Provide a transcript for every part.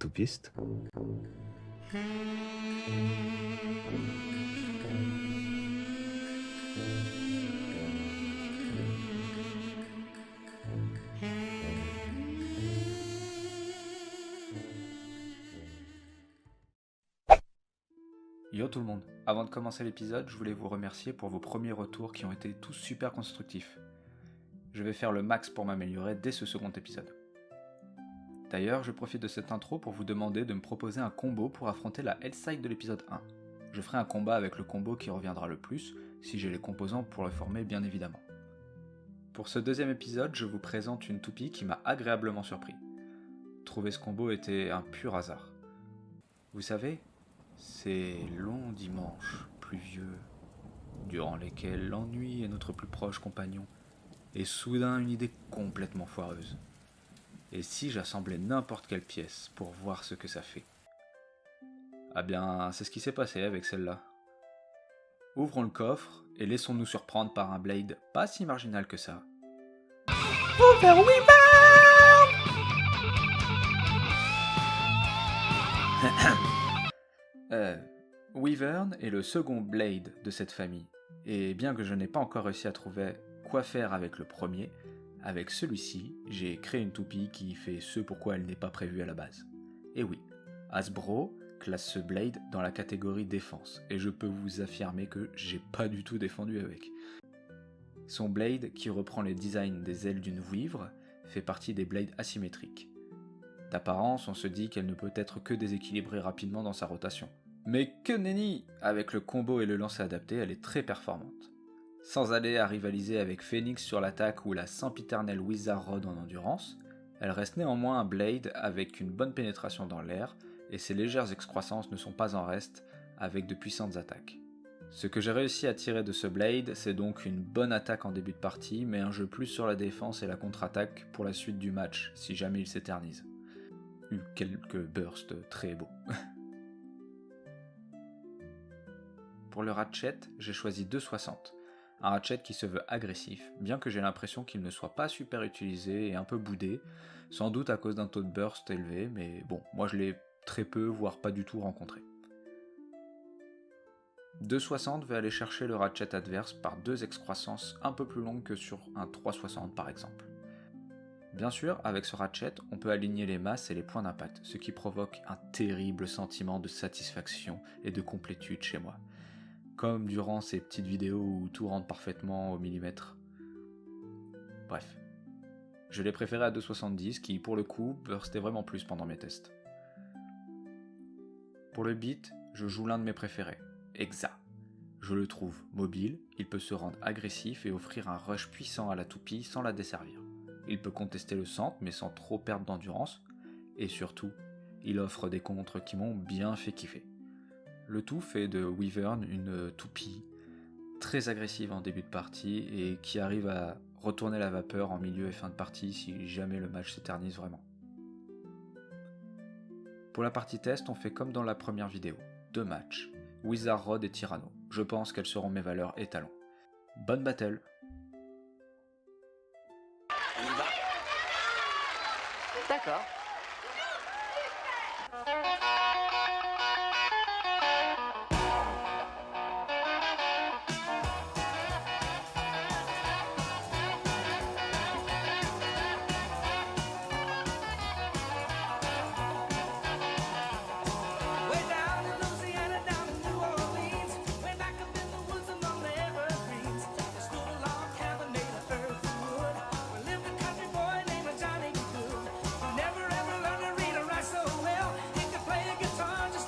toupiste. Yo tout le monde, avant de commencer l'épisode, je voulais vous remercier pour vos premiers retours qui ont été tous super constructifs. Je vais faire le max pour m'améliorer dès ce second épisode. D'ailleurs, je profite de cette intro pour vous demander de me proposer un combo pour affronter la Hellside de l'épisode 1. Je ferai un combat avec le combo qui reviendra le plus, si j'ai les composants pour le former bien évidemment. Pour ce deuxième épisode, je vous présente une toupie qui m'a agréablement surpris. Trouver ce combo était un pur hasard. Vous savez, ces longs dimanches pluvieux, durant lesquels l'ennui est notre plus proche compagnon, et soudain une idée complètement foireuse. Et si j'assemblais n'importe quelle pièce pour voir ce que ça fait? Ah bien, c'est ce qui s'est passé avec celle-là. Ouvrons le coffre et laissons-nous surprendre par un blade pas si marginal que ça. Wyvern est le second blade de cette famille, et bien que je n'ai pas encore réussi à trouver quoi faire avec le premier, avec celui-ci, j'ai créé une toupie qui fait ce pourquoi elle n'est pas prévue à la base. Et oui, Hasbro classe ce blade dans la catégorie défense, et je peux vous affirmer que j'ai pas du tout défendu avec. Son blade, qui reprend les designs des ailes d'une vouivre, fait partie des blades asymétriques. D'apparence, on se dit qu'elle ne peut être que déséquilibrée rapidement dans sa rotation. Mais que nenni! Avec le combo et le lancer adapté, elle est très performante. Sans aller à rivaliser avec Phoenix sur l'attaque ou la sempiternelle Wizard Rod en endurance, elle reste néanmoins un blade avec une bonne pénétration dans l'air, et ses légères excroissances ne sont pas en reste avec de puissantes attaques. Ce que j'ai réussi à tirer de ce blade, c'est donc une bonne attaque en début de partie, mais un jeu plus sur la défense et la contre-attaque pour la suite du match, si jamais il s'éternise. Quelques bursts très beaux. Pour le ratchet, j'ai choisi 260, un ratchet qui se veut agressif, bien que j'ai l'impression qu'il ne soit pas super utilisé et un peu boudé, sans doute à cause d'un taux de burst élevé, mais bon, moi je l'ai très peu, voire pas du tout rencontré. 260 va aller chercher le ratchet adverse par deux excroissances un peu plus longues que sur un 360 par exemple. Bien sûr, avec ce ratchet, on peut aligner les masses et les points d'impact, ce qui provoque un terrible sentiment de satisfaction et de complétude chez moi. Comme durant ces petites vidéos où tout rentre parfaitement au millimètre. Bref. Je l'ai préféré à 270 qui, pour le coup, burstait vraiment plus pendant mes tests. Pour le beat, je joue l'un de mes préférés, Exa. Je le trouve mobile, il peut se rendre agressif et offrir un rush puissant à la toupie sans la desservir. Il peut contester le centre mais sans trop perdre d'endurance, et surtout, il offre des contres qui m'ont bien fait kiffer. Le tout fait de Wyvern une toupie très agressive en début de partie et qui arrive à retourner la vapeur en milieu et fin de partie si jamais le match s'éternise vraiment. Pour la partie test, on fait comme dans la première vidéo, 2 matchs, Wizard Rod et Tyranno. Je pense qu'elles seront mes valeurs étalons. Bonne battle! On y va. D'accord. Way down in Louisiana, down in New Orleans, way back up in the woods among the evergreens, there stood a log cabin made of earth and wood, where lived a country boy named Johnny Good, who never ever learned to read or write so well. He could play a guitar just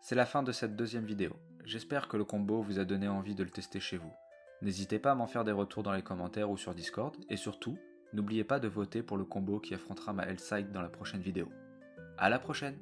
C'est la fin de cette deuxième vidéo. J'espère que le combo vous a donné envie de le tester chez vous. N'hésitez pas à m'en faire des retours dans les commentaires ou sur Discord, et surtout, n'oubliez pas de voter pour le combo qui affrontera ma Hellside dans la prochaine vidéo. À la prochaine!